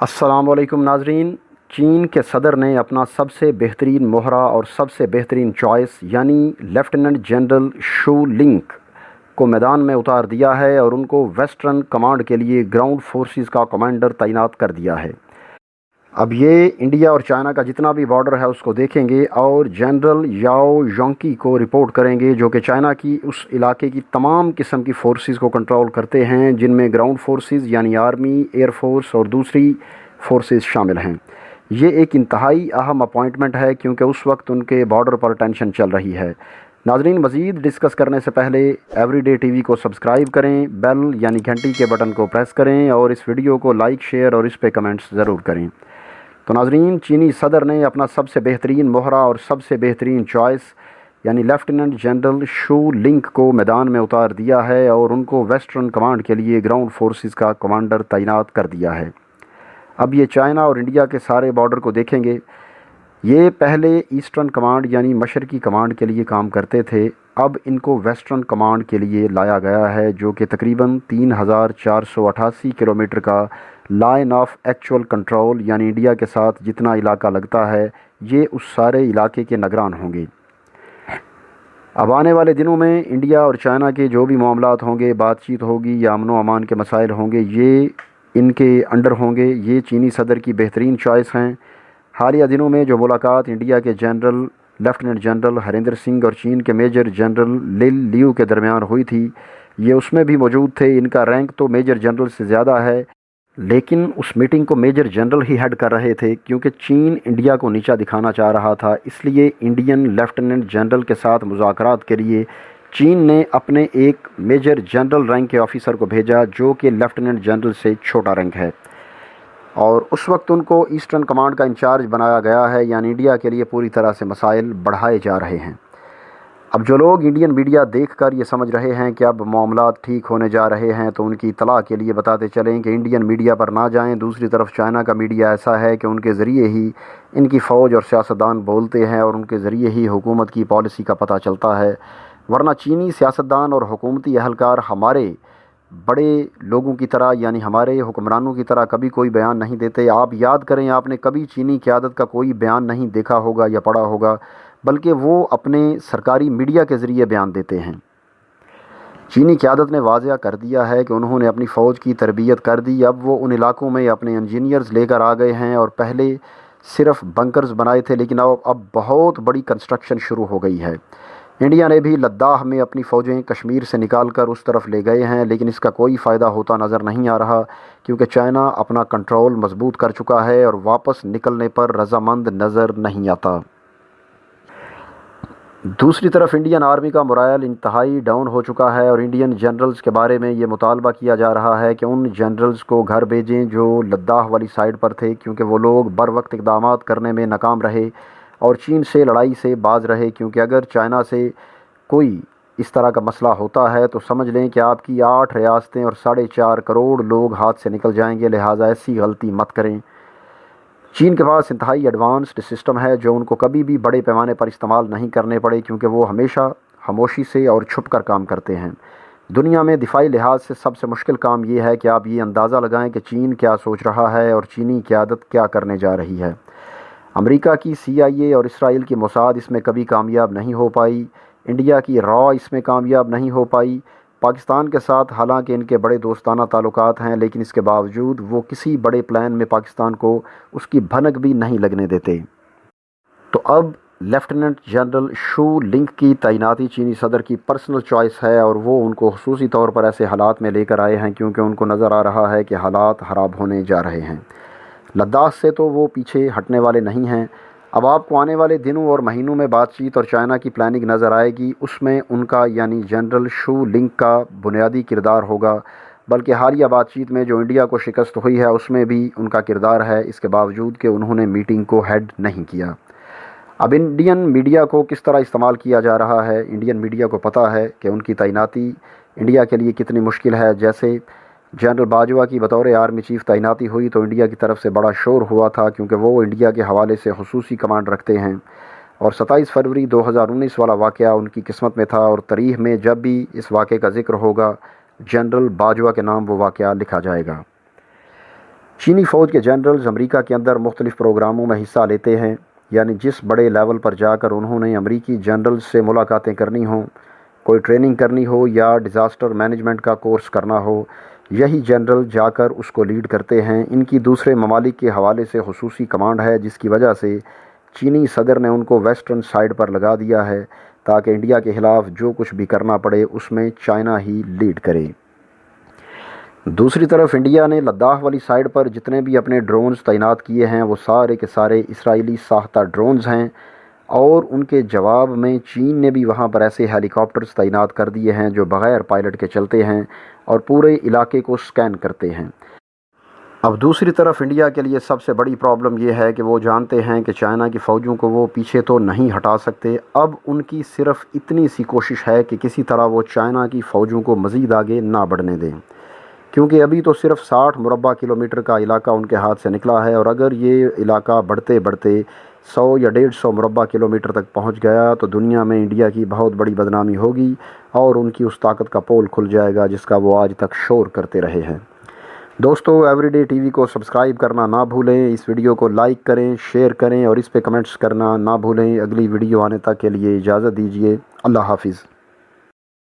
السلام علیکم ناظرین۔ چین کے صدر نے اپنا سب سے بہترین مہرہ اور سب سے بہترین چوائس یعنی لیفٹیننٹ جنرل شو لنک کو میدان میں اتار دیا ہے اور ان کو ویسٹرن کمانڈ کے لیے گراؤنڈ فورسز کا کمانڈر تعینات کر دیا ہے۔ اب یہ انڈیا اور چائنا کا جتنا بھی بارڈر ہے اس کو دیکھیں گے اور جنرل یاؤ یونکی کو رپورٹ کریں گے، جو کہ چائنا کی اس علاقے کی تمام قسم کی فورسز کو کنٹرول کرتے ہیں، جن میں گراؤنڈ فورسز یعنی آرمی، ایئر فورس اور دوسری فورسز شامل ہیں۔ یہ ایک انتہائی اہم اپوائنٹمنٹ ہے کیونکہ اس وقت ان کے بارڈر پر ٹینشن چل رہی ہے۔ ناظرین، مزید ڈسکس کرنے سے پہلے ایوری ڈے ٹی وی کو سبسکرائب کریں، بیل یعنی گھنٹی کے بٹن کو پریس کریں اور اس ویڈیو کو لائک، شیئر اور اس پہ کمنٹس ضرور کریں۔ تو ناظرین، چینی صدر نے اپنا سب سے بہترین مہرہ اور سب سے بہترین چوائس یعنی لیفٹیننٹ جنرل شو لنک کو میدان میں اتار دیا ہے اور ان کو ویسٹرن کمانڈ کے لیے گراؤنڈ فورسز کا کمانڈر تعینات کر دیا ہے۔ اب یہ چائنا اور انڈیا کے سارے بارڈر کو دیکھیں گے۔ یہ پہلے ایسٹرن کمانڈ یعنی مشرقی کمانڈ کے لیے کام کرتے تھے، اب ان کو ویسٹرن کمانڈ کے لیے لایا گیا ہے، جو کہ تقریباً 3488 کلومیٹر کا لائن آف ایکچول کنٹرول یعنی انڈیا کے ساتھ جتنا علاقہ لگتا ہے، یہ اس سارے علاقے کے نگران ہوں گے۔ اب آنے والے دنوں میں انڈیا اور چائنا کے جو بھی معاملات ہوں گے، بات چیت ہوگی یا امن و امان کے مسائل ہوں گے، یہ ان کے انڈر ہوں گے۔ یہ چینی صدر کی بہترین چوائس ہیں۔ حالیہ دنوں میں جو ملاقات انڈیا کے general lieutenant general Harinder Singh اور چین کے میجر جنرل لل لیو کے درمیان ہوئی تھی، یہ اس میں بھی موجود تھے۔ ان کا رینک تو میجر جنرل سے زیادہ ہے، لیکن اس میٹنگ کو میجر جنرل ہی ہیڈ کر رہے تھے کیونکہ چین انڈیا کو نیچا دکھانا چاہ رہا تھا۔ اس لیے انڈین لیفٹیننٹ جنرل کے ساتھ مذاکرات کے لیے چین نے اپنے ایک میجر جنرل رینک کے آفیسر کو بھیجا، جو کہ لیفٹیننٹ جنرل سے چھوٹا رینک ہے، اور اس وقت ان کو ایسٹرن کمانڈ کا انچارج بنایا گیا ہے، یعنی انڈیا کے لیے پوری طرح سے مسائل بڑھائے جا رہے ہیں۔ اب جو لوگ انڈین میڈیا دیکھ کر یہ سمجھ رہے ہیں کہ اب معاملات ٹھیک ہونے جا رہے ہیں، تو ان کی اطلاع کے لیے بتاتے چلیں کہ انڈین میڈیا پر نہ جائیں۔ دوسری طرف چائنا کا میڈیا ایسا ہے کہ ان کے ذریعے ہی ان کی فوج اور سیاستدان بولتے ہیں اور ان کے ذریعے ہی حکومت کی پالیسی کا پتہ چلتا ہے، ورنہ چینی سیاستدان اور حکومتی اہلکار ہمارے بڑے لوگوں کی طرح یعنی ہمارے حکمرانوں کی طرح کبھی کوئی بیان نہیں دیتے۔ آپ یاد کریں، آپ نے کبھی چینی قیادت کا کوئی بیان نہیں دیکھا ہوگا یا پڑھا ہوگا، بلکہ وہ اپنے سرکاری میڈیا کے ذریعے بیان دیتے ہیں۔ چینی قیادت نے واضح کر دیا ہے کہ انہوں نے اپنی فوج کی تربیت کر دی، اب وہ ان علاقوں میں اپنے انجینئرز لے کر آ گئے ہیں، اور پہلے صرف بنکرز بنائے تھے لیکن اب بہت بڑی کنسٹرکشن شروع ہو گئی ہے۔ انڈیا نے بھی لداخ میں اپنی فوجیں کشمیر سے نکال کر اس طرف لے گئے ہیں، لیکن اس کا کوئی فائدہ ہوتا نظر نہیں آ رہا کیونکہ چائنا اپنا کنٹرول مضبوط کر چکا ہے اور واپس نکلنے پر رضامند نظر نہیں آتا۔ دوسری طرف انڈین آرمی کا morale انتہائی ڈاؤن ہو چکا ہے اور انڈین جنرلز کے بارے میں یہ مطالبہ کیا جا رہا ہے کہ ان جنرلز کو گھر بھیجیں جو لداخ والی سائڈ پر تھے، کیونکہ وہ لوگ بر وقت اقدامات کرنے میں ناکام رہے اور چین سے لڑائی سے باز رہے، کیونکہ اگر چائنا سے کوئی اس طرح کا مسئلہ ہوتا ہے تو سمجھ لیں کہ آپ کی 8 ریاستیں اور 4.5 کروڑ لوگ ہاتھ سے نکل جائیں گے، لہٰذا ایسی غلطی مت کریں۔ چین کے پاس انتہائی ایڈوانسڈ سسٹم ہے جو ان کو کبھی بھی بڑے پیمانے پر استعمال نہیں کرنے پڑے، کیونکہ وہ ہمیشہ خاموشی سے اور چھپ کر کام کرتے ہیں۔ دنیا میں دفاعی لحاظ سے سب سے مشکل کام یہ ہے کہ آپ یہ اندازہ لگائیں کہ چین کیا سوچ رہا ہے اور چینی قیادت کیا کرنے جا رہی ہے۔ امریکہ کی CIA اور اسرائیل کی موساد اس میں کبھی کامیاب نہیں ہو پائی، انڈیا کی را اس میں کامیاب نہیں ہو پائی۔ پاکستان کے ساتھ حالانکہ ان کے بڑے دوستانہ تعلقات ہیں، لیکن اس کے باوجود وہ کسی بڑے پلان میں پاکستان کو اس کی بھنک بھی نہیں لگنے دیتے۔ تو اب لیفٹیننٹ جنرل شو لنک کی تعیناتی چینی صدر کی پرسنل چوائس ہے، اور وہ ان کو خصوصی طور پر ایسے حالات میں لے کر آئے ہیں کیونکہ ان کو نظر آ رہا ہے کہ حالات خراب ہونے جا رہے ہیں۔ لداخ سے تو وہ پیچھے ہٹنے والے نہیں ہیں۔ اب آپ کو آنے والے دنوں اور مہینوں میں بات چیت اور چائنا کی پلاننگ نظر آئے گی، اس میں ان کا یعنی جنرل شو لنک کا بنیادی کردار ہوگا، بلکہ حالیہ بات چیت میں جو انڈیا کو شکست ہوئی ہے اس میں بھی ان کا کردار ہے، اس کے باوجود کہ انہوں نے میٹنگ کو ہیڈ نہیں کیا۔ اب انڈین میڈیا کو کس طرح استعمال کیا جا رہا ہے، انڈین میڈیا کو پتہ ہے کہ ان کی تعیناتی انڈیا کے لیے کتنی مشکل ہے۔ جیسے جنرل باجوہ کی بطور آرمی چیف تعیناتی ہوئی تو انڈیا کی طرف سے بڑا شور ہوا تھا، کیونکہ وہ انڈیا کے حوالے سے خصوصی کمانڈ رکھتے ہیں، اور 27 فروری 2019 والا واقعہ ان کی قسمت میں تھا، اور تاریخ میں جب بھی اس واقعے کا ذکر ہوگا جنرل باجوہ کے نام وہ واقعہ لکھا جائے گا۔ چینی فوج کے جنرلز امریکہ کے اندر مختلف پروگراموں میں حصہ لیتے ہیں، یعنی جس بڑے لیول پر جا کر انہوں نے امریکی جنرلز سے ملاقاتیں کرنی ہوں، کوئی ٹریننگ کرنی ہو یا ڈیزاسٹر مینجمنٹ کا کورس کرنا ہو، یہی جنرل جا کر اس کو لیڈ کرتے ہیں۔ ان کی دوسرے ممالک کے حوالے سے خصوصی کمانڈ ہے، جس کی وجہ سے چینی صدر نے ان کو ویسٹرن سائیڈ پر لگا دیا ہے تاکہ انڈیا کے خلاف جو کچھ بھی کرنا پڑے اس میں چائنا ہی لیڈ کرے۔ دوسری طرف انڈیا نے لداخ والی سائیڈ پر جتنے بھی اپنے ڈرونز تعینات کیے ہیں وہ سارے کے سارے اسرائیلی ساختہ ڈرونز ہیں، اور ان کے جواب میں چین نے بھی وہاں پر ایسے ہیلی کاپٹرز تعینات کر دیے ہیں جو بغیر پائلٹ کے چلتے ہیں اور پورے علاقے کو سکین کرتے ہیں۔ اب دوسری طرف انڈیا کے لیے سب سے بڑی پرابلم یہ ہے کہ وہ جانتے ہیں کہ چائنا کی فوجوں کو وہ پیچھے تو نہیں ہٹا سکتے، اب ان کی صرف اتنی سی کوشش ہے کہ کسی طرح وہ چائنا کی فوجوں کو مزید آگے نہ بڑھنے دیں، کیونکہ ابھی تو صرف 60 مربع کلومیٹر کا علاقہ ان کے ہاتھ سے نکلا ہے، اور اگر یہ علاقہ بڑھتے بڑھتے 100 یا 150 مربع کلومیٹر تک پہنچ گیا تو دنیا میں انڈیا کی بہت بڑی بدنامی ہوگی اور ان کی اس طاقت کا پول کھل جائے گا جس کا وہ آج تک شور کرتے رہے ہیں۔ دوستو، ایوری ڈے ٹی وی کو سبسکرائب کرنا نہ بھولیں، اس ویڈیو کو لائک کریں، شیئر کریں اور اس پہ کمنٹس کرنا نہ بھولیں۔ اگلی ویڈیو آنے تک کے لیے اجازت دیجیے۔ اللہ حافظ۔